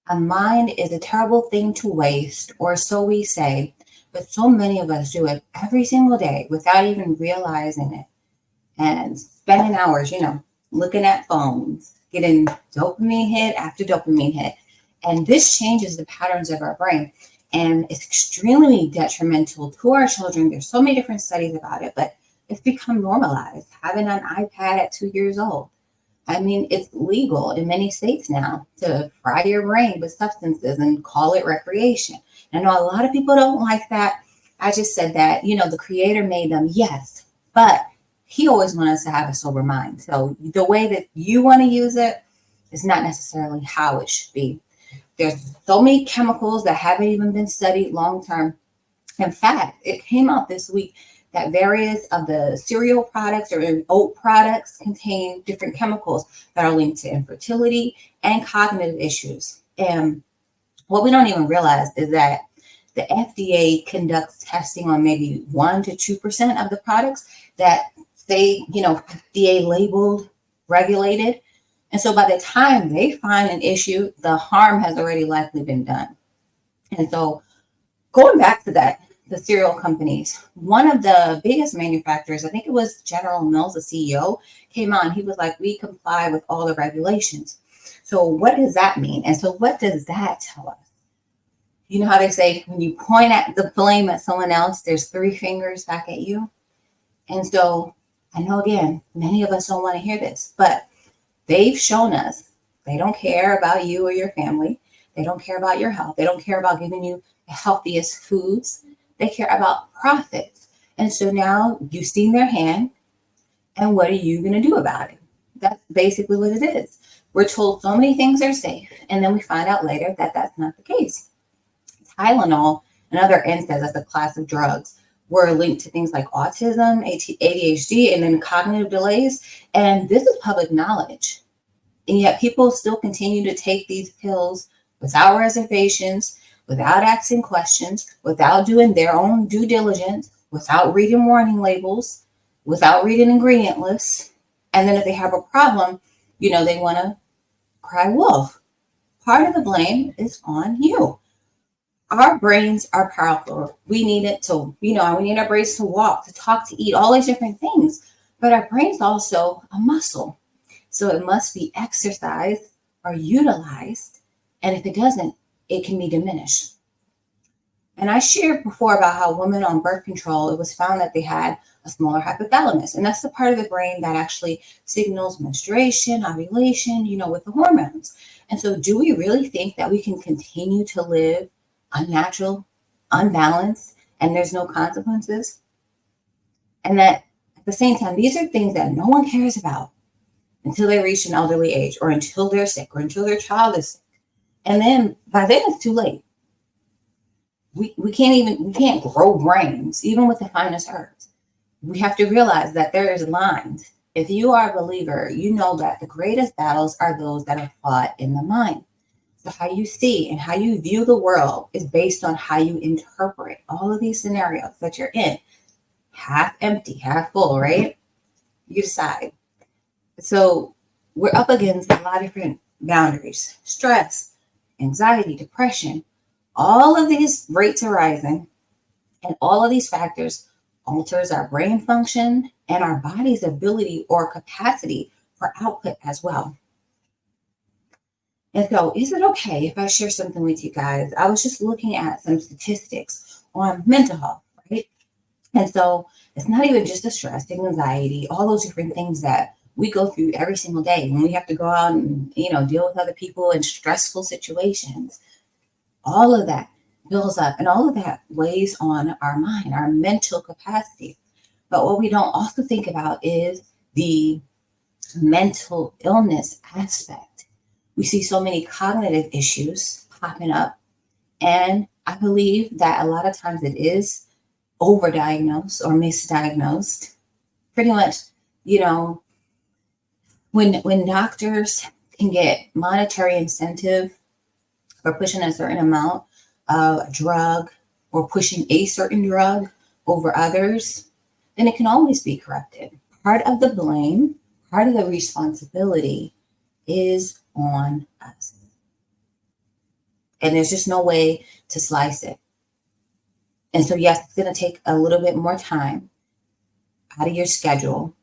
A mind is a terrible thing to waste, or so we say, but so many of us do it every single day without even realizing it and spending hours, looking at phones, getting dopamine hit after dopamine hit. And this changes the patterns of our brain. And it's extremely detrimental to our children. There's so many different studies about it, but it's become normalized. Having an iPad at 2 years old. I mean, it's legal in many states now to fry your brain with substances and call it recreation. And I know a lot of people don't like that. I just said that, the creator made them, yes, but he always wanted us to have a sober mind. So the way that you want to use it is not necessarily how it should be. There's so many chemicals that haven't even been studied long term. In fact, it came out this week that various of the cereal products or oat products contain different chemicals that are linked to infertility and cognitive issues. And what we don't even realize is that the FDA conducts testing on maybe 1% to 2% of the products that they, FDA labeled, regulated. And so by the time they find an issue, the harm has already likely been done. And so going back to that, the cereal companies, one of the biggest manufacturers, I think it was General Mills, the CEO, came on. He was like, we comply with all the regulations. So what does that mean? And so what does that tell us? You know how they say when you point at the blame at someone else, there's 3 fingers back at you. And so I know, again, many of us don't want to hear this, but they've shown us they don't care about you or your family. They don't care about your health. They don't care about giving you the healthiest foods. They care about profits. And so now you've seen their hand, and what are you going to do about it? That's basically what it is. We're told so many things are safe, and then we find out later that that's not the case. Tylenol and other NSAIDs, as a class of drugs, were linked to things like autism, ADHD, and then cognitive delays. And this is public knowledge. And yet people still continue to take these pills without reservations, without asking questions, without doing their own due diligence, without reading warning labels, without reading ingredient lists. And then if they have a problem, they want to cry wolf. Part of the blame is on you. Our brains are powerful. We need it to, we need our brains to walk, to talk, to eat, all these different things. But our brain's also a muscle. So it must be exercised or utilized. And if it doesn't, it can be diminished. And I shared before about how women on birth control, it was found that they had a smaller hypothalamus. And that's the part of the brain that actually signals menstruation, ovulation, with the hormones. And so do we really think that we can continue to live unnatural, unbalanced, and there's no consequences? And that at the same time, these are things that no one cares about until they reach an elderly age, or until they're sick, or until their child is sick. And then by then it's too late. We can't grow brains, even with the finest herbs. We have to realize that there is lines. If you are a believer, you know that the greatest battles are those that are fought in the mind. So how you see and how you view the world is based on how you interpret all of these scenarios that you're in. Half empty, half full, right? You decide. So we're up against a lot of different boundaries. Stress, anxiety, depression, all of these rates are rising, and all of these factors alters our brain function and our body's ability or capacity for output as well. And so is it okay if I share something with you guys? I was just looking at some statistics on mental health, right? And so it's not even just the stress, the anxiety, all those different things that we go through every single day when we have to go out and, deal with other people in stressful situations. All of that builds up, and all of that weighs on our mind, our mental capacity. But what we don't also think about is the mental illness aspect. We see so many cognitive issues popping up, and I believe that a lot of times it is overdiagnosed or misdiagnosed. Pretty much, when doctors can get monetary incentive for pushing a certain amount of drug or pushing a certain drug over others, then it can always be corrected. Part of the blame, part of the responsibility is on us. And there's just no way to slice it. And so, yes, it's going to take a little bit more time out of your schedule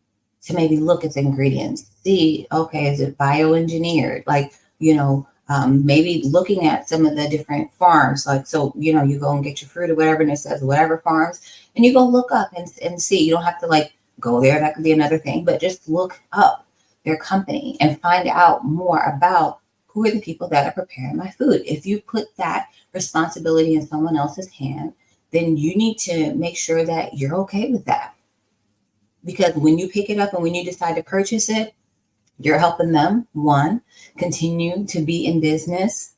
to maybe look at the ingredients, see, okay, is it bioengineered? Like, maybe looking at some of the different farms, like, so, you go and get your fruit or whatever, and it says whatever farms, and you go look up and see. You don't have to like go there. That could be another thing, but just look up their company and find out more about who are the people that are preparing my food. If you put that responsibility in someone else's hand, then you need to make sure that you're okay with that. Because when you pick it up and when you decide to purchase it, you're helping them, one, continue to be in business.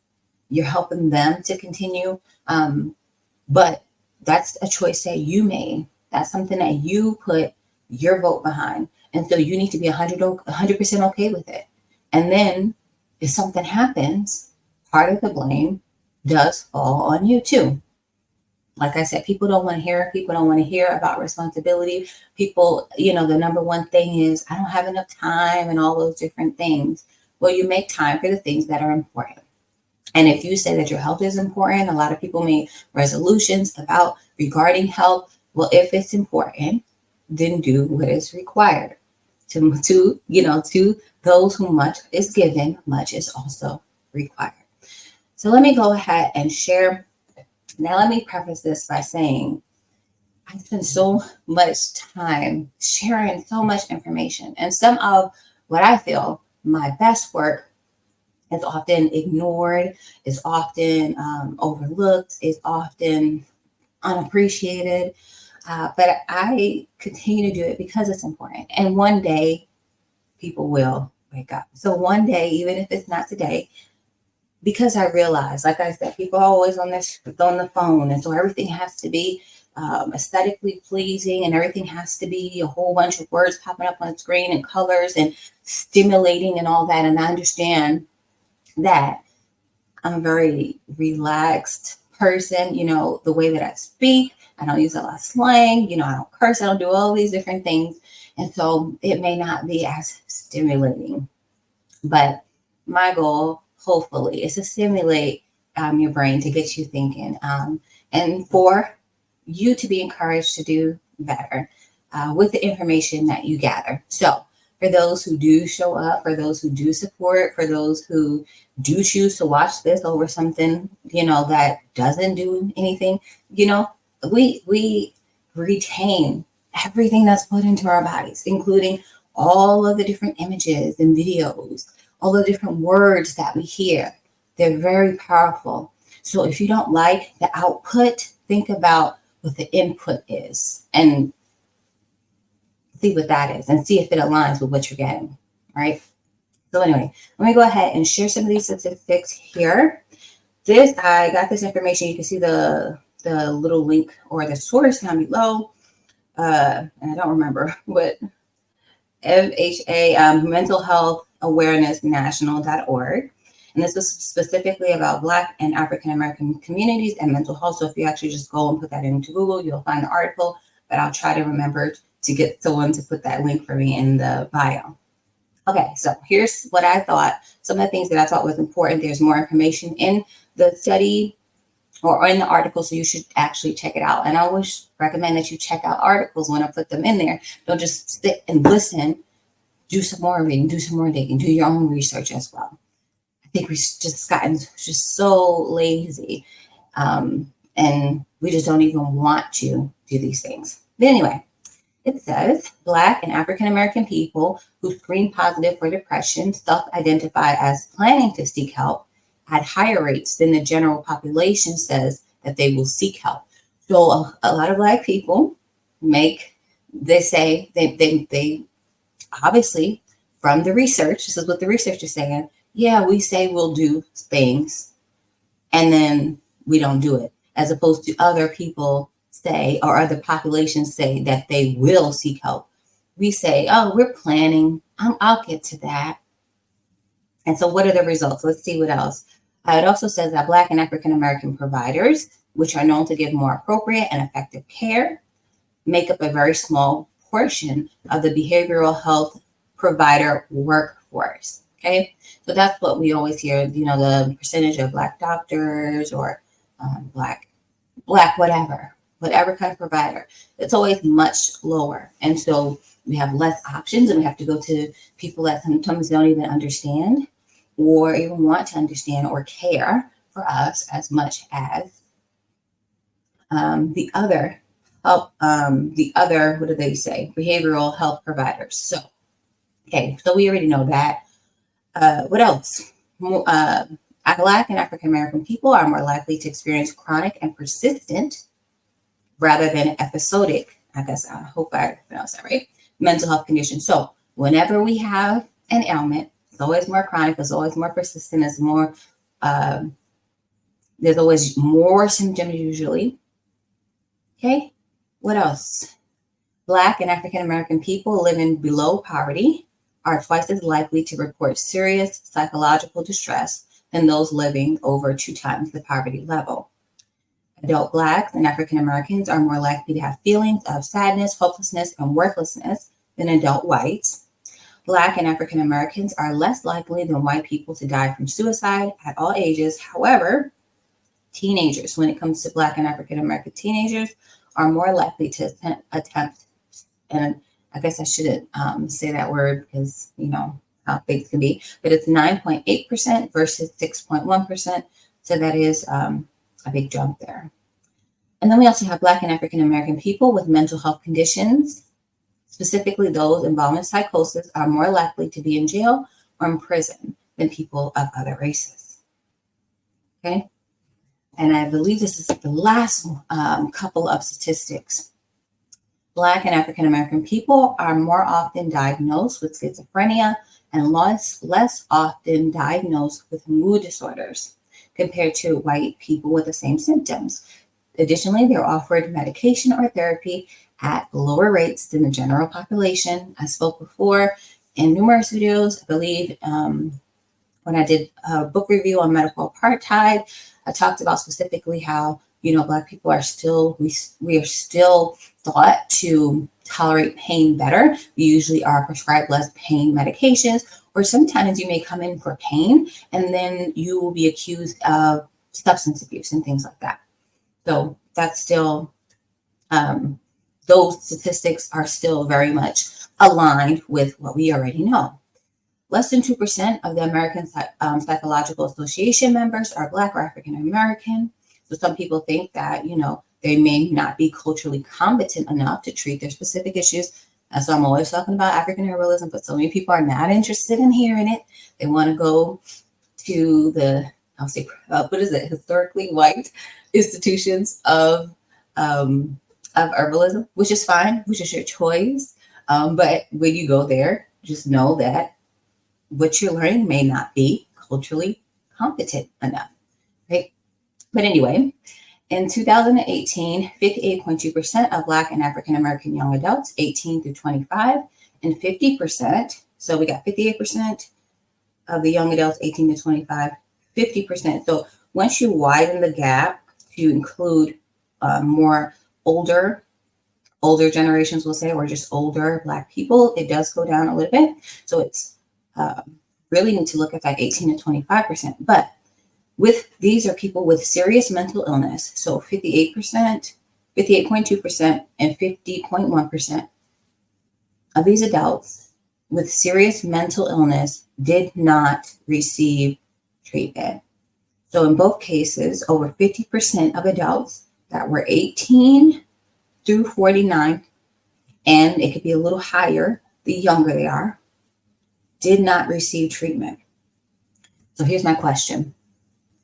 You're helping them to continue. But that's a choice that you made. That's something that you put your vote behind. And so you need to be 100% okay with it. And then if something happens, part of the blame does fall on you too. Like I said, people don't want to hear about responsibility. People, the number one thing is, I don't have enough time and all those different things. Well, you make time for the things that are important. And if you say that your health is important, a lot of people make resolutions regarding health. Well, if it's important, then do what is required. To those who much is given, much is also required. So let me go ahead and share. Now, let me preface this by saying I spend so much time sharing so much information, and some of what I feel my best work is often ignored, is often overlooked, is often unappreciated. But I continue to do it because it's important. And one day people will wake up. So one day, even if it's not today, because I realize, like I said, people are always on the phone. And so everything has to be aesthetically pleasing, and everything has to be a whole bunch of words popping up on the screen and colors and stimulating and all that. And I understand that I'm a very relaxed person, the way that I speak. I don't use a lot of slang, I don't curse, I don't do all these different things. And so it may not be as stimulating. But my goal, hopefully, is to stimulate your brain, to get you thinking, and for you to be encouraged to do better with the information that you gather. So for those who do show up, for those who do support, for those who do choose to watch this over something, that doesn't do anything, we retain everything that's put into our bodies, including all of the different images and videos, all the different words that we hear. They're very powerful. So if you don't like the output, think about what the input is and see what that is and see if it aligns with what you're getting, right? So anyway, let me go ahead and share some of these statistics here. I got this information. You can see the little link or the source down below. And I don't remember what MHA, Mental Health Awareness National.org. And this was specifically about Black and African-American communities and mental health. So if you actually just go and put that into Google, you'll find the article, but I'll try to remember to get someone to put that link for me in the bio. Okay, so here's what I thought, some of the things that I thought was important. There's more information in the study or in the article, so you should actually check it out. And I always recommend that you check out articles when I put them in there. Don't just sit and listen. Do some more reading, do some more digging, do your own research as well. I think we've just gotten just so lazy, and we just don't even want to do these things. But anyway, it says Black and African-American people who screen positive for depression self-identify as planning to seek help at higher rates than the general population says that they will seek help. So a lot of Black people say they obviously, from the research, this is what the research is saying, yeah, we say we'll do things and then we don't do it, as opposed to other people say, or other populations say that they will seek help. We say, oh, we're planning. I'll get to that. And so what are the results? Let's see what else. It also says that Black and African-American providers, which are known to give more appropriate and effective care, make up a very small portion of the behavioral health provider workforce. Okay, so that's what we always hear, the percentage of Black doctors or Black whatever kind of provider, it's always much lower. And so we have less options, and we have to go to people that sometimes don't even understand or even want to understand or care for us as much as the other help, what do they say? Behavioral health providers. So, okay, so we already know that. What else? Black and African American people are more likely to experience chronic and persistent rather than episodic, I guess, I hope I pronounced that right, mental health conditions. So whenever we have an ailment, it's always more chronic, it's always more persistent, it's more, there's always more symptoms usually. Okay, what else? Black and African American people living below poverty are twice as likely to report serious psychological distress than those living over 2 times the poverty level. Adult Blacks and African Americans are more likely to have feelings of sadness, hopelessness, and worthlessness than adult whites. Black and African Americans are less likely than white people to die from suicide at all ages. However, teenagers, when it comes to Black and African American teenagers, are more likely to attempt, and I guess I shouldn't say that word because, how things can be, but it's 9.8% versus 6.1%. So that is a big jump there. And then we also have Black and African American people with mental health conditions, specifically those involved in psychosis, are more likely to be in jail or in prison than people of other races. Okay. And I believe this is the last couple of statistics. Black and African American people are more often diagnosed with schizophrenia and less often diagnosed with mood disorders compared to white people with the same symptoms. Additionally, they're offered medication or therapy at lower rates than the general population. I spoke before in numerous videos. I believe when I did a book review on medical apartheid, I talked about specifically how, Black people are still, we are still thought to tolerate pain better. We usually are prescribed less pain medications, or sometimes you may come in for pain and then you will be accused of substance abuse and things like that. So that's still, those statistics are still very much aligned with what we already know. Less than 2% of the American Psychological Association members are Black or African American. So some people think that, they may not be culturally competent enough to treat their specific issues. And so I'm always talking about African herbalism, but so many people are not interested in hearing it. They want to go to the, historically white institutions of herbalism, which is fine, which is your choice. But when you go there, just know that what you're learning may not be culturally competent enough, right? But anyway, in 2018, 58.2% of Black and African American young adults, 18 through 25, and 50%, so we got 58% of the young adults, 18 to 25, 50%. So once you widen the gap to include more older generations, we'll say, or just older Black people, it does go down a little bit. So it's really need to look at that 18 to 25%. But these are people with serious mental illness. So 58%, 58.2%, and 50.1% of these adults with serious mental illness did not receive treatment. So in both cases, over 50% of adults that were 18 through 49, and it could be a little higher the younger they are, did not receive treatment. So here's my question.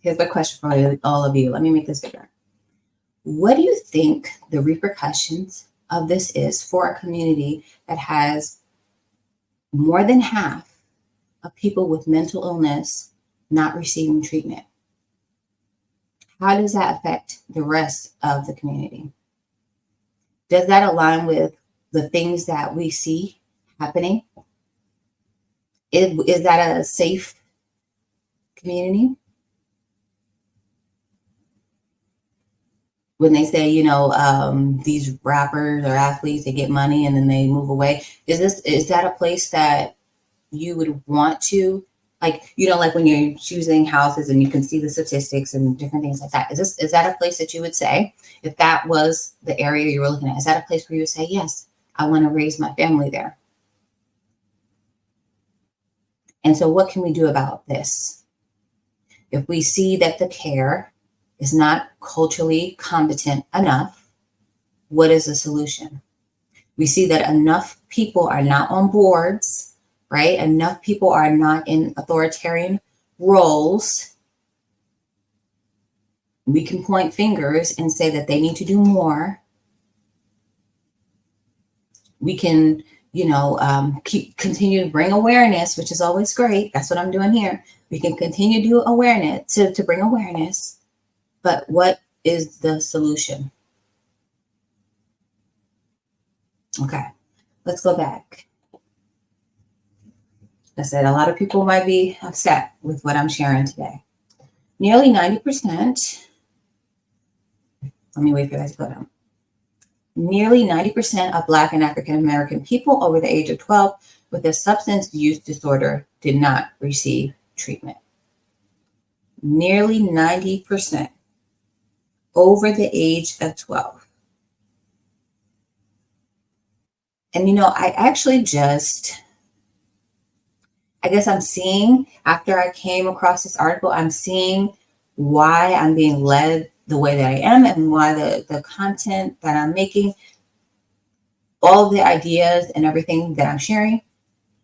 Here's my question for all of you. Let me make this bigger. What do you think the repercussions of this is for a community that has more than half of people with mental illness not receiving treatment? How does that affect the rest of the community? Does that align with the things that we see happening? Is that a safe community? When they say, these rappers or athletes, they get money and then they move away. Is that a place that you would want to Like, you know, like when you're choosing houses and you can see the statistics and different things like that. Is that a place that you would say, if that was the area you were looking at, is that a place where you would say, yes, I want to raise my family there? And so what can we do about this? If we see that the care is not culturally competent enough, what is the solution? We see that enough people are not on boards, right? Enough people are not in authoritarian roles. We can point fingers and say that they need to do more. We can, continue to bring awareness, which is always great. That's what I'm doing here. We can continue to do awareness, to bring awareness. But what is the solution? Okay, let's go back. I said a lot of people might be upset with what I'm sharing today. Nearly 90%, let me wait for that to go down. Nearly 90% of Black and African American people over the age of 12 with a substance use disorder did not receive treatment. Nearly 90% over the age of 12. And I actually I guess I'm seeing, after I came across this article, I'm seeing why I'm being led the way that I am and why the content that I'm making, all the ideas and everything that I'm sharing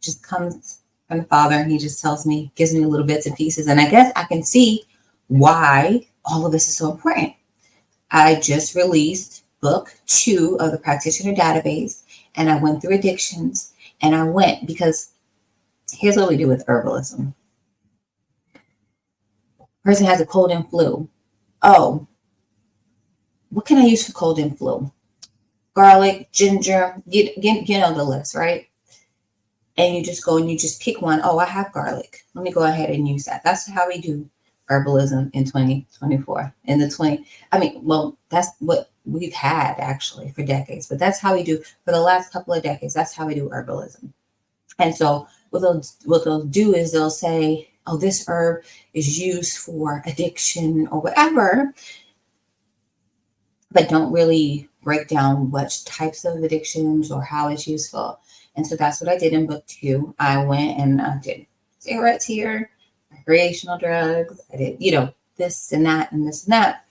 just comes from the Father, and he just tells me, gives me little bits and pieces. And I guess I can see why all of this is so important. I just released book 2 of the Practitioner Database, and I went through addictions, and I went because here's what we do with herbalism. Person has a cold and flu. Oh, what can I use for cold and flu? Garlic, ginger, you know the list, right? And you just go and you just pick one. Oh, I have garlic. Let me go ahead and use that. That's how we do herbalism in 2024. That's what we've had actually for decades, but that's how we do for the last couple of decades. That's how we do herbalism. And so what they'll do is they'll say, oh, this herb is used for addiction or whatever, but don't really break down what types of addictions or how it's useful. And so that's what I did in book 2. I went and I did cigarettes here, recreational drugs. I did, this and that and this and that.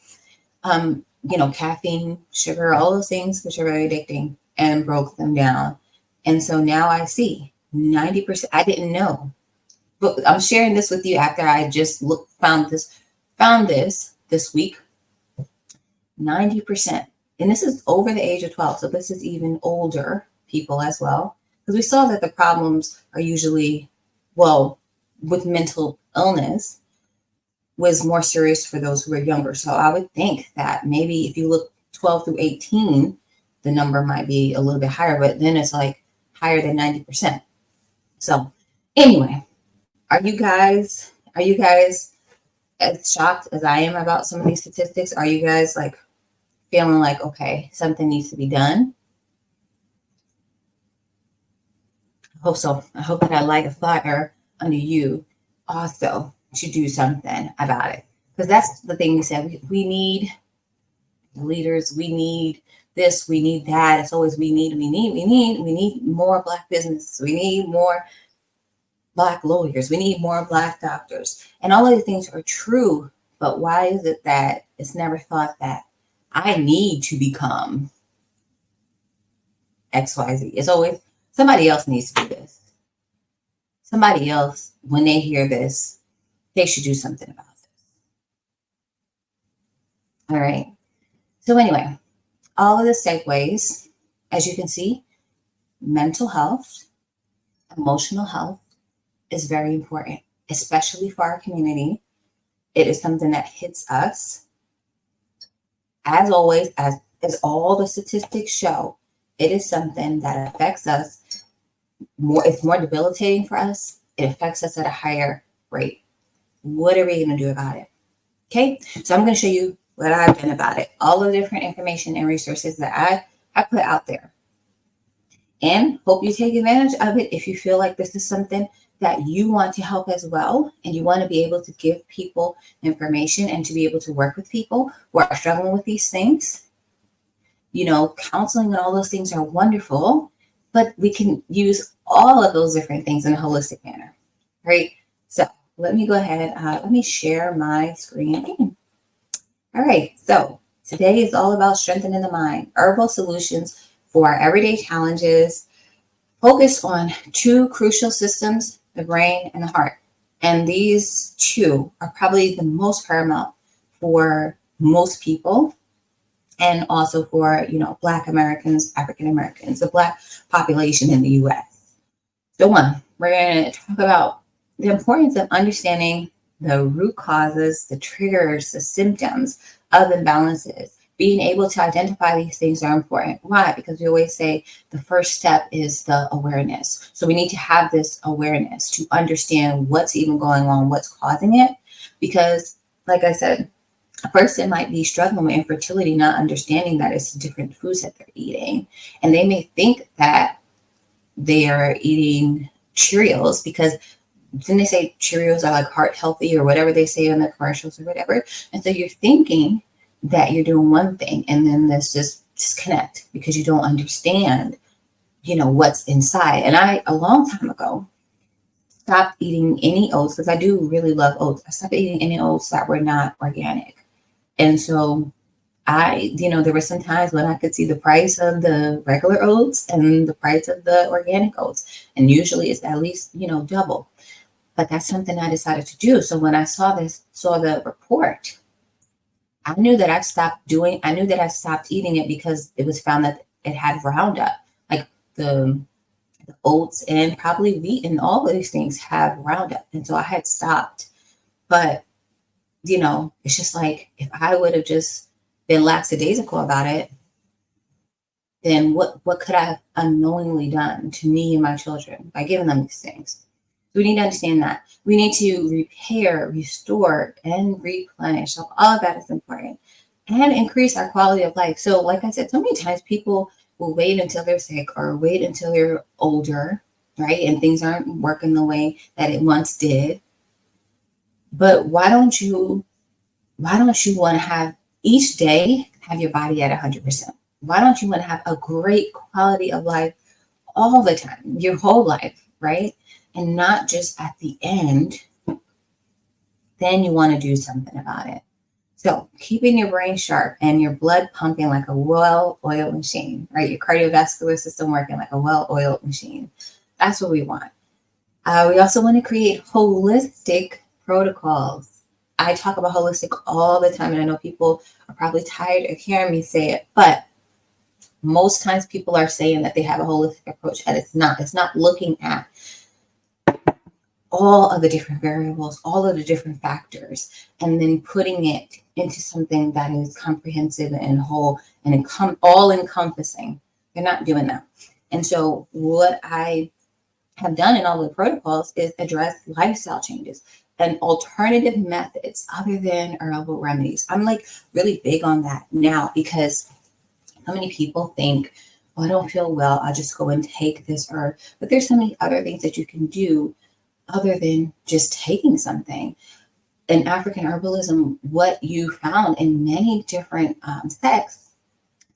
Caffeine, sugar, all those things which are very addicting, and broke them down. And so now I see 90%. I didn't know, but I'm sharing this with you after I just found this week. 90%, and this is over the age of 12. So this is even older people as well, because we saw that the problems are usually, with mental illness, was more serious for those who are younger. So I would think that maybe if you look 12 through 18, the number might be a little bit higher, but then it's like higher than 90%. So anyway, are you guys as shocked as I am about some of these statistics? Are you guys like feeling like, okay, something needs to be done? I hope so. I hope that I light a fire under you also to do something about it. Because that's the thing we said. We need leaders. We need this. We need that. It's always we need more Black business. We need more Black lawyers. We need more Black doctors. And all of these things are true. But why is it that it's never thought that I need to become XYZ? It's always somebody else needs to do this. Somebody else, when they hear this, they should do something about this. All right. So anyway, all of the segues, as you can see, mental health, emotional health is very important, especially for our community. It is something that hits us. As always, as all the statistics show, it is something that affects us more. It's more debilitating for us. It affects us at a higher rate. What are we going to do about it? Okay, so I'm going to show you what I've done about it. All the different information and resources that I put out there. And hope you take advantage of it if you feel like this is something that you want to help as well, and you want to be able to give people information and to be able to work with people who are struggling with these things, counseling and all those things are wonderful, but we can use all of those different things in a holistic manner, right? So let me go ahead, let me share my screen again. All right, so today is all about strengthening the mind, herbal solutions for our everyday challenges, focused on two crucial systems, the brain and the heart. And these two are probably the most paramount for most people, and also for, Black Americans, African Americans, the Black population in the US. So we're going to talk about the importance of understanding the root causes, the triggers, the symptoms of imbalances. Being able to identify these things are important. Why? Because we always say the first step is the awareness. So we need to have this awareness to understand what's even going on, what's causing it. Because, like I said, a person might be struggling with infertility, not understanding that it's different foods that they're eating. And they may think that they are eating Cheerios because then they say Cheerios are like heart healthy or whatever they say in the commercials or whatever. And so you're thinking that you're doing one thing, and then there's just disconnect because you don't understand, what's inside. And I, a long time ago, stopped eating any oats because I do really love oats. I stopped eating any oats that were not organic. And so there were some times when I could see the price of the regular oats and the price of the organic oats. And usually it's at least, double. But that's something I decided to do. So when I saw the report, I knew that I stopped eating it because it was found that it had Roundup, like the oats and probably wheat and all of these things have Roundup. And so I had stopped. But, it's just like, if I would have just been lackadaisical about it, then what could I have unknowingly done to me and my children by giving them these things? We need to understand that. We need to repair, restore, and replenish. So all of that is important. And increase our quality of life. So like I said, so many times people will wait until they're sick or wait until they're older, right? And things aren't working the way that it once did. But why don't you want to have each day have your body at 100%? Why don't you want to have a great quality of life all the time, your whole life, right? And not just at the end, then you want to do something about it. So keeping your brain sharp and your blood pumping like a well-oiled machine, right? Your cardiovascular system working like a well-oiled machine. That's what we want. We also want to create holistic protocols. I talk about holistic all the time, and I know people are probably tired of hearing me say it, but most times people are saying that they have a holistic approach, and it's not. It's not looking at all of the different variables, all of the different factors, and then putting it into something that is comprehensive and whole and all encompassing. They're not doing that. And so what I have done in all the protocols is address lifestyle changes and alternative methods other than herbal remedies. I'm like really big on that now because so many people think, oh, I don't feel well, I'll just go and take this herb. But there's so many other things that you can do other than just taking something. In African herbalism, what you found in many different sects,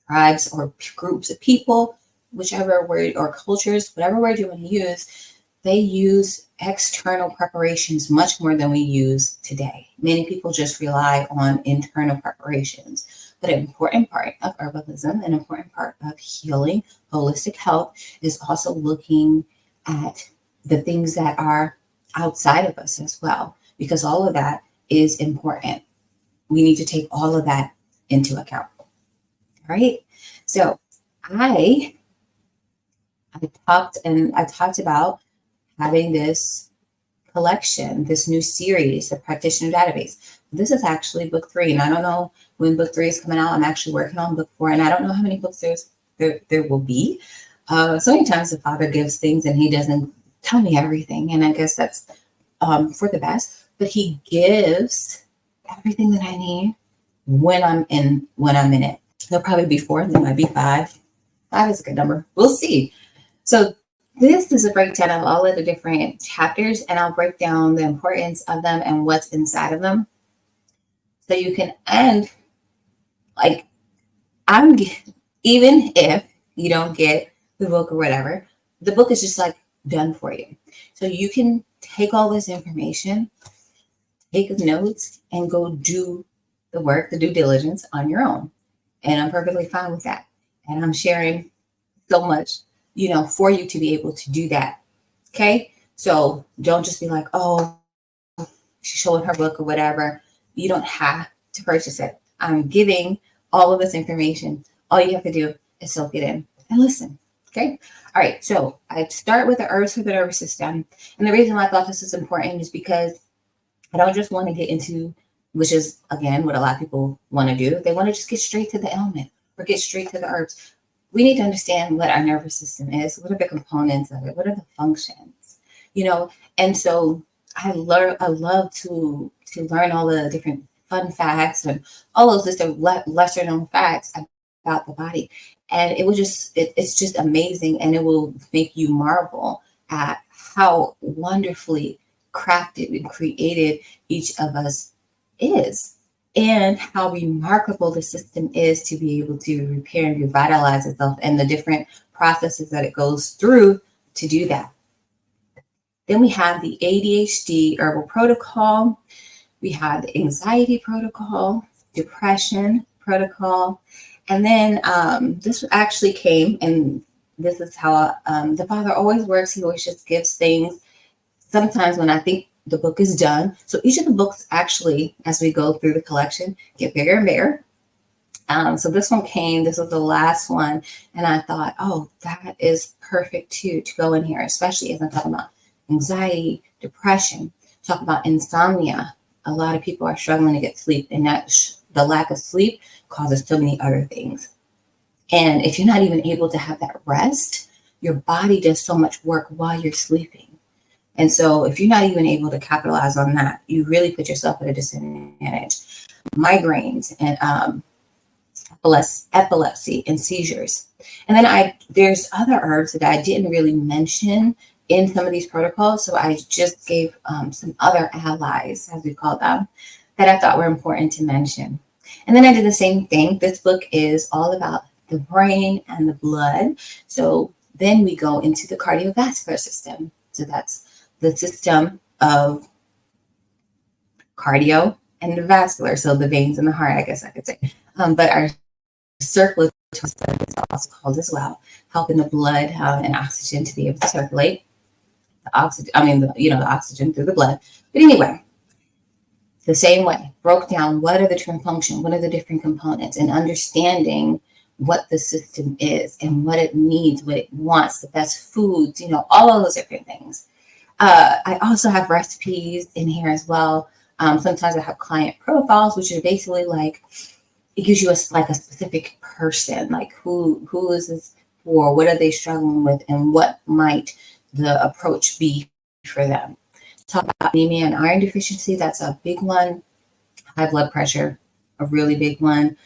tribes, or groups of people, whichever word, or cultures, whatever word you want to use, they use external preparations much more than we use today. Many people just rely on internal preparations. But an important part of herbalism, an important part of healing, holistic health, is also looking at the things that are outside of us as well, because all of that is important. We need to take all of that into account. All right. So I talked about having this collection, this new series, the practitioner database. This is actually book 3, and I don't know when book 3 is coming out. I'm actually working on book 4, and I don't know how many books there will be. So many times the Father gives things and he doesn't tell me everything, and I guess that's for the best. But he gives everything that I need when I'm in it. There'll probably be 4, there might be 5. 5 is a good number. We'll see. So this is a breakdown of all of the different chapters, and I'll break down the importance of them and what's inside of them. So you can end, like, even if you don't get the book or whatever, the book is just like done for you. So you can take all this information, take notes, and go do the work, the due diligence on your own. And I'm perfectly fine with that. And I'm sharing so much, for you to be able to do that. Okay. So don't just be like, oh, she's showing her book or whatever. You don't have to purchase it. I'm giving all of this information. All you have to do is soak it in and listen. Okay. All right. So I start with the herbs for the nervous system. And the reason why I thought this is important is because I don't just want to get into, which is, again, what a lot of people want to do. They want to just get straight to the ailment or get straight to the herbs. We need to understand what our nervous system is. What are the components of it? What are the functions? And so I love to learn all the different fun facts and all those lesser known facts about the body. And it's just amazing. And it will make you marvel at how wonderfully crafted and created each of us is, and how remarkable the system is to be able to repair and revitalize itself and the different processes that it goes through to do that. Then we have the ADHD herbal protocol. We have the anxiety protocol, depression protocol. And then this actually came, and this is how the Father always works. He always just gives things. Sometimes when I think the book is done, so each of the books actually, as we go through the collection, get bigger and bigger. So this one came, this was the last one. And I thought, oh, that is perfect too, to go in here, especially as I'm talking about anxiety, depression, talk about insomnia. A lot of people are struggling to get sleep, and the lack of sleep causes so many other things. And if you're not even able to have that rest, your body does so much work while you're sleeping. And so if you're not even able to capitalize on that, you really put yourself at a disadvantage. Migraines and epilepsy and seizures. And then there's other herbs that I didn't really mention in some of these protocols. So I just gave some other allies, as we call them, that I thought were important to mention. And then I did the same thing. This book is all about the brain and the blood. So then we go into the cardiovascular system. So that's the system of cardio and the vascular. So the veins and the heart, I guess I could say. But our circulatory system is also called as well, helping the blood and oxygen to be able to circulate. The oxygen through the blood. But anyway, the same way, broke down what are the different functions, what are the different components, and understanding what the system is and what it needs, what it wants, the best foods, all of those different things. I also have recipes in here as well. Sometimes I have client profiles, which are basically like, it gives you a specific person, like who is this for, what are they struggling with, and what might the approach be for them. Talk about anemia and iron deficiency. That's a big one. High blood pressure, a really big one.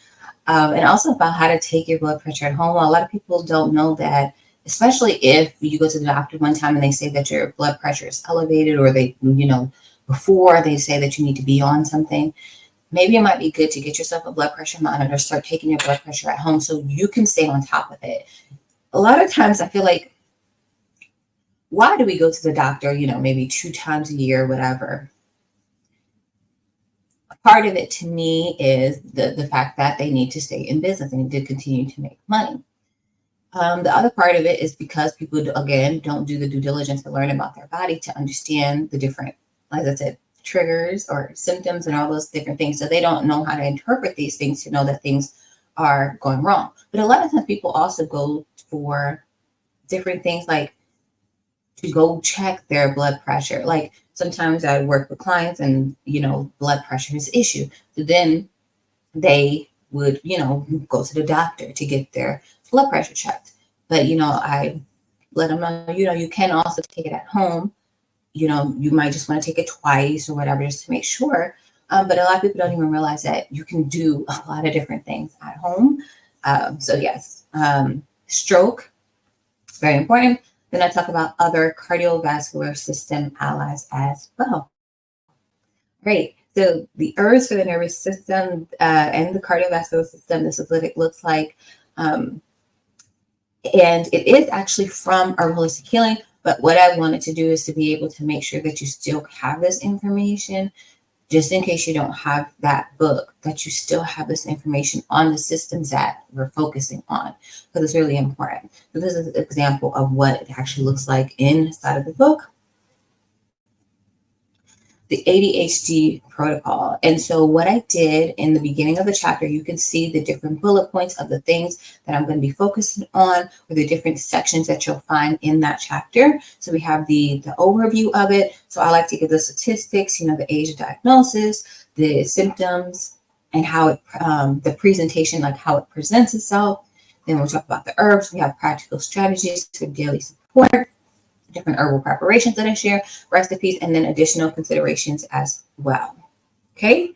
And also about how to take your blood pressure at home. A lot of people don't know that, especially if you go to the doctor one time and they say that your blood pressure is elevated, or they, before they say that you need to be on something. Maybe it might be good to get yourself a blood pressure monitor, start taking your blood pressure at home so you can stay on top of it. A lot of times I feel like, why do we go to the doctor, maybe 2 times a year, whatever? Part of it to me is the fact that they need to stay in business and to continue to make money. The other part of it is because people, again, don't do the due diligence to learn about their body, to understand the different, like I said, triggers or symptoms and all those different things. So they don't know how to interpret these things to know that things are going wrong. But a lot of times people also go for different things, like to go check their blood pressure. Like sometimes I work with clients and, blood pressure is an issue. So then they would, go to the doctor to get their blood pressure checked. But, I let them know, you can also take it at home. You might just want to take it twice or whatever, just to make sure. But a lot of people don't even realize that you can do a lot of different things at home. So yes, stroke, very important. Then I talk about other cardiovascular system allies as well. Great. So the herbs for the nervous system and the cardiovascular system, this is what it looks like. And it is actually from Herbalistic Healing. But what I wanted to do is to be able to make sure that you still have this information, just in case you don't have that book, that you still have this information on the systems that we're focusing on, because it's really important. So this is an example of what it actually looks like inside of the book. The ADHD protocol. And so what I did in the beginning of the chapter, you can see the different bullet points of the things that I'm going to be focusing on, or the different sections that you'll find in that chapter. So we have the overview of it. So I like to give the statistics, the age of diagnosis, the symptoms, and how it, the presentation, like how it presents itself. Then we'll talk about the herbs. We have practical strategies for daily support, different herbal preparations that I share, recipes, and then additional considerations as well. Okay,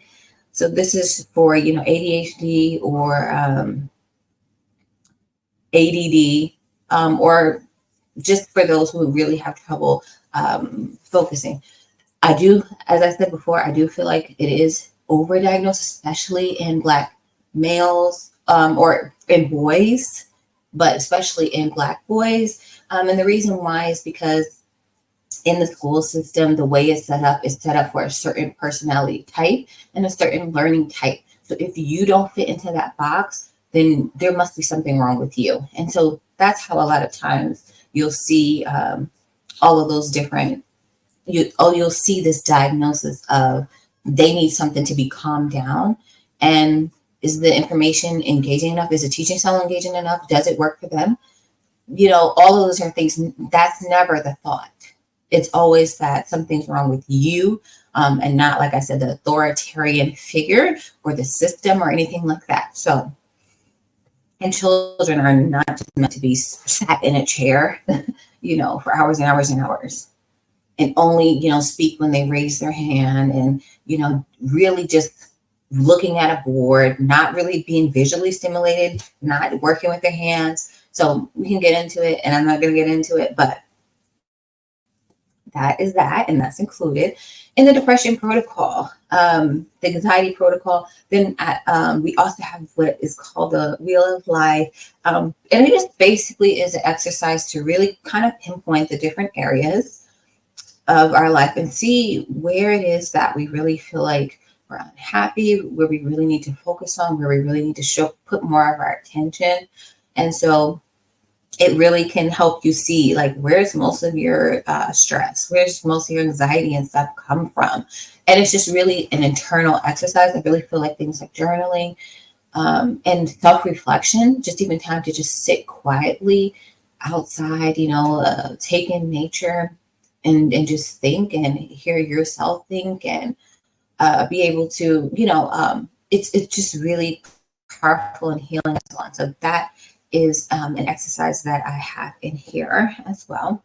so this is for ADHD or ADD, or just for those who really have trouble focusing. I do, as I said before, I do feel like it is overdiagnosed, especially in Black males or in boys, but especially in Black boys. And the reason why is because in the school system, the way it's set up for a certain personality type and a certain learning type. So if you don't fit into that box, then there must be something wrong with you. And so that's how a lot of times you'll see all of those different, you'll see this diagnosis of they need something to be calmed down. And is the information engaging enough? Is the teaching style engaging enough? Does it work for them? All of those are things, that's never the thought. It's always that something's wrong with you, and not, like I said, the authoritarian figure or the system or anything like that. So, and children are not just meant to be sat in a chair, for hours and hours and hours, and only, speak when they raise their hand, and, really just looking at a board, not really being visually stimulated, not working with their hands. So we can get into it, and I'm not going to get into it, but that is that, and that's included in the depression protocol, the anxiety protocol. Then we also have what is called the Wheel of Life, and it just basically is an exercise to really kind of pinpoint the different areas of our life and see where it is that we really feel like we're unhappy, where we really need to focus on, where we really need to put more of our attention. And so it really can help you see, like, where's most of your stress, where's most of your anxiety and stuff come from. And it's just really an internal exercise. I really feel like things like journaling and self-reflection, just even time to just sit quietly outside, take in nature and just think and hear yourself think, and be able to, it's just really powerful and healing as well. So that is an exercise that I have in here as well.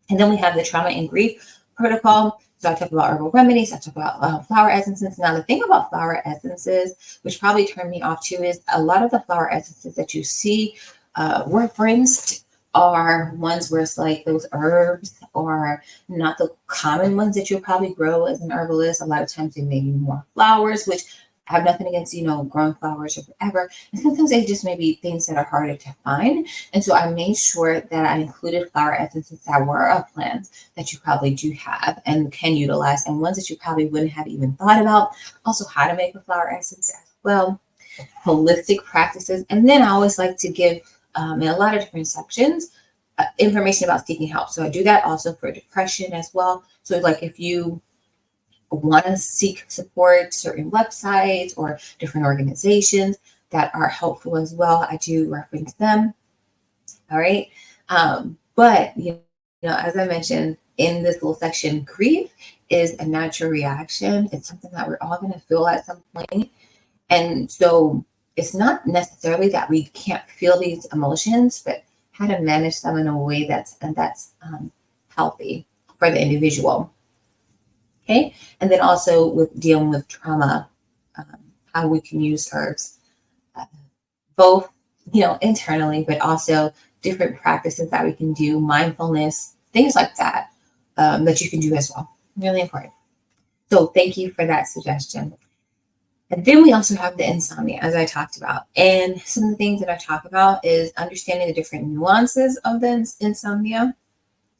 And then we have the trauma and grief protocol. So I talk about herbal remedies. I talk about flower essences. Now, the thing about flower essences, which probably turned me off too, is a lot of the flower essences that you see referenced are ones where it's like those herbs are not the common ones that you'll probably grow as an herbalist. A lot of times they may be more flowers, which I have nothing against, growing flowers or whatever. And sometimes they just may be things that are harder to find. And so I made sure that I included flower essences that were of plants that you probably do have and can utilize, and ones that you probably wouldn't have even thought about. Also, how to make a flower essence as well, holistic practices. And then I always like to give, in a lot of different sections, information about seeking help. So I do that also for depression as well. So like if you want to seek support, certain websites or different organizations that are helpful as well, I do reference them. All right. But, as I mentioned in this little section, grief is a natural reaction. It's something that we're all going to feel at some point. And so it's not necessarily that we can't feel these emotions, but how to manage them in a way that's healthy for the individual. Okay, and then also with dealing with trauma, how we can use herbs, both internally, but also different practices that we can do, mindfulness, things like that, that you can do as well. Really important. So thank you for that suggestion. And then we also have the insomnia, as I talked about. And some of the things that I talk about is understanding the different nuances of the insomnia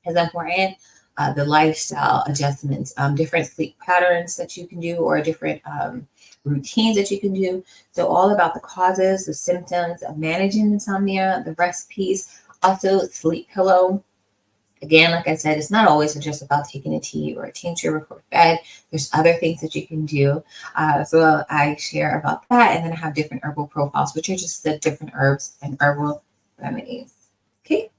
is important. The lifestyle adjustments, different sleep patterns that you can do, or different routines that you can do. So all about the causes, the symptoms of managing insomnia, the recipes, also sleep pillow. Again, like I said, it's not always just about taking a tea or a tincture before bed. There's other things that you can do. So I share about that. And then I have different herbal profiles, which are just the different herbs and herbal remedies. Okay.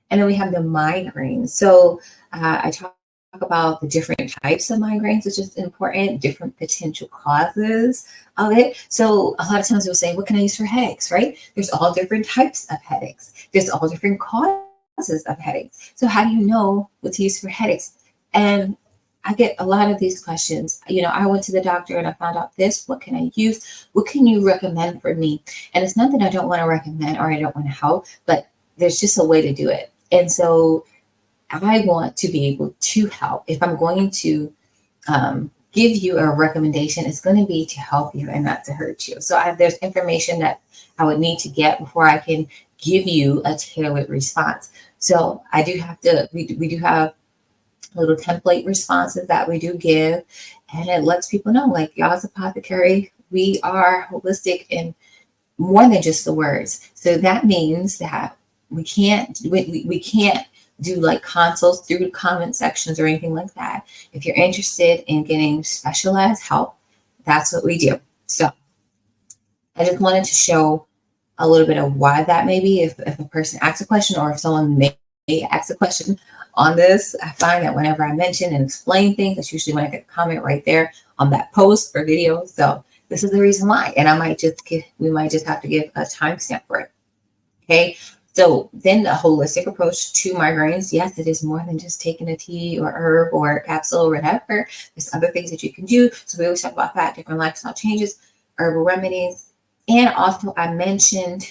And then we have the migraines. So I talk about the different types of migraines, which is important, different potential causes of it. So a lot of times you'll say, what can I use for headaches, right? There's all different types of headaches. There's all different causes of headaches. So how do you know what to use for headaches? And I get a lot of these questions. I went to the doctor and I found out this. What can I use? What can you recommend for me? And it's not that I don't want to recommend or I don't want to help, but there's just a way to do it. And so I want to be able to help. If I'm going to give you a recommendation, it's going to be to help you and not to hurt you. So there's information that I would need to get before I can give you a tailored response. So I do have to, we do have little template responses that we do give, and it lets people know, like, y'all's Apothecary, we are holistic in more than just the words. So that means that we can't do like consults through the comment sections or anything like that. If you're interested in getting specialized help, that's what we do. So I just wanted to show a little bit of why that may be, if a person asks a question or if someone may ask a question on this. I find that whenever I mention and explain things, that's usually when I get a comment right there on that post or video. So this is the reason why. And we might just have to give a timestamp for it. Okay. So then the holistic approach to migraines, yes, it is more than just taking a tea or herb or a capsule or whatever. There's other things that you can do. So we always talk about that, different lifestyle changes, herbal remedies. And also I mentioned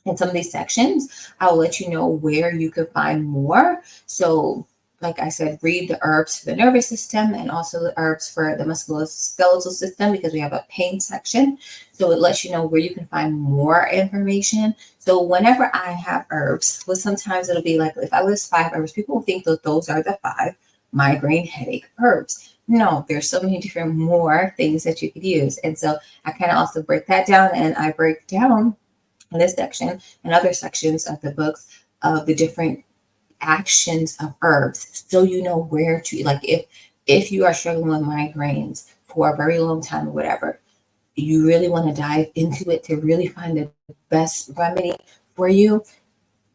in some of these sections, I'll let you know where you can find more. So like I said, read the herbs for the nervous system and also the herbs for the musculoskeletal system, because we have a pain section. So it lets you know where you can find more information. So whenever I have herbs, well, sometimes it'll be like, if I list 5 herbs, people will think that those are the 5 migraine headache herbs. No, there's so many different more things that you could use. And so I kind of also break that down, and I break down in this section and other sections of the books of the different actions of herbs, so you know where to, like, if you are struggling with migraines for a very long time or whatever, you really want to dive into it to really find the best remedy for you,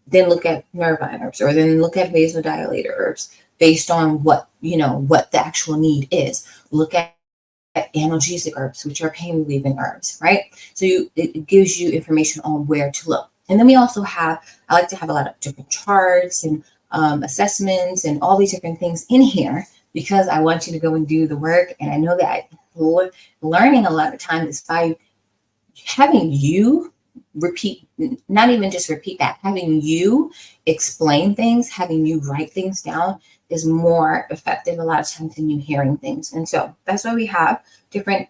then look at nervine herbs, or then look at vasodilator herbs based on what the actual need is. Look at analgesic herbs, which are pain relieving herbs, right? So it gives you information on where to look. And then we also I like to have a lot of different charts and assessments and all these different things in here, because I want you to go and do the work. And I know that learning a lot of times is by having you repeat, not even just repeat that, having you explain things, having you write things down is more effective a lot of times than you hearing things. And so that's why we have different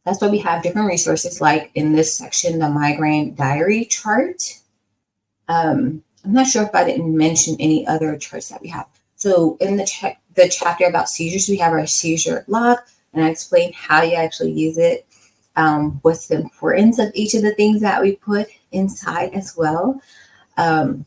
resources, like in this section, the migraine diary chart. I'm not sure if I didn't mention any other charts that we have. So in the chapter about seizures, we have our seizure log, and I explain how you actually use it, what's the importance of each of the things that we put inside as well. And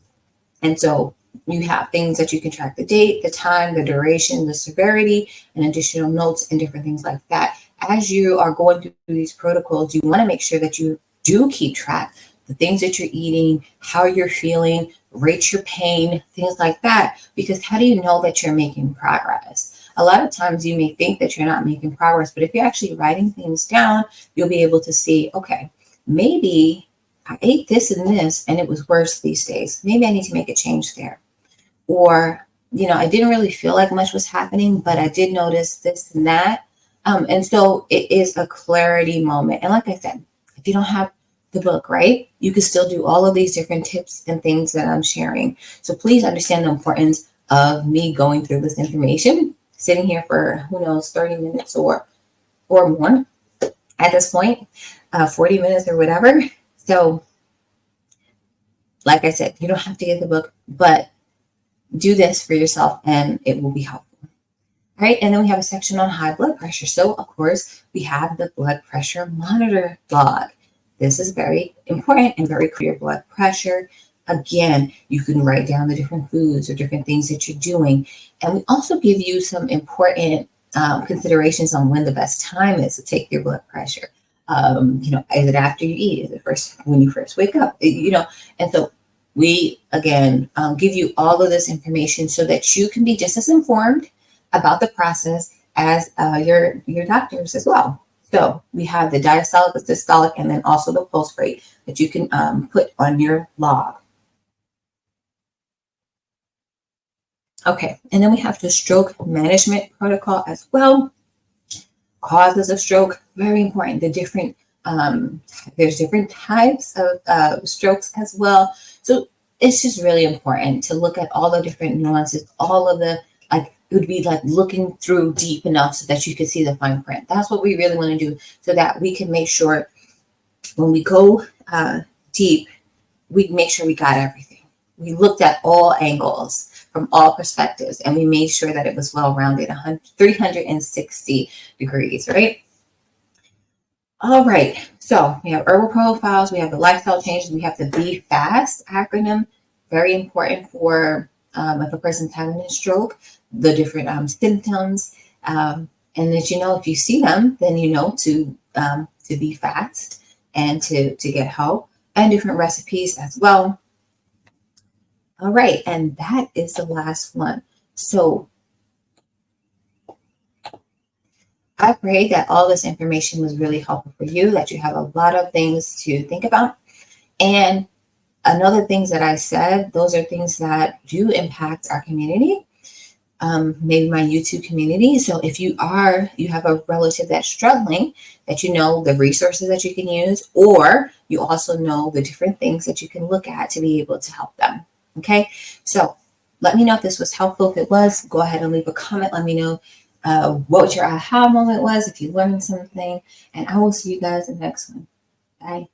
so you have things that you can track: the date, the time, the duration, the severity, and additional notes and different things like that. As you are going through these protocols, you want to make sure that you do keep track the things that you're eating, how you're feeling, rate your pain, things like that, because how do you know that you're making progress? A lot of times you may think that you're not making progress, but if you're actually writing things down, you'll be able to see, okay, maybe I ate this and this and it was worse these days. Maybe I need to make a change there. Or, I didn't really feel like much was happening, but I did notice this and that. And so it is a clarity moment. And like I said, if you don't have the book, right? You can still do all of these different tips and things that I'm sharing. So please understand the importance of me going through this information, sitting here for, who knows, 30 minutes or more at this point, 40 minutes or whatever. So like I said, you don't have to get the book, but do this for yourself and it will be helpful. All right, and then we have a section on high blood pressure. So of course, we have the blood pressure monitor log. This is very important and very clear. Blood pressure. Again, you can write down the different foods or different things that you're doing. And we also give you some important considerations on when the best time is to take your blood pressure. Is it after you eat? Is it first when you first wake up? And so we, again, give you all of this information so that you can be just as informed about the process as your doctors as well. So we have the diastolic, the systolic, and then also the pulse rate that you can put on your log. Okay, and then we have the stroke management protocol as well. Causes of stroke, very important. The different there's different types of strokes as well. So it's just really important to look at all the different nuances, all of the, like, it would be like looking through deep enough so that you can see the fine print. That's what we really want to do so that we can make sure when we go deep, we make sure we got everything. We looked at all angles from all perspectives and we made sure that it was well-rounded, 360 degrees, right? All right, so we have herbal profiles, we have the lifestyle changes, we have the Be Fast acronym, very important for if a person's having a stroke, the different symptoms, and that if you see them, then to be fast and to get help, and different recipes as well. All right, and that is the last one. So I pray that all this information was really helpful for you, that you have a lot of things to think about. And another things that I said, those are things that do impact our community, maybe my YouTube community. So if you have a relative that's struggling, that the resources that you can use, or you also know the different things that you can look at to be able to help them. Okay, so let me know if this was helpful. If it was, go ahead and leave a comment. Let me know what your aha moment was, if you learned something, and I will see you guys in the next one. Bye.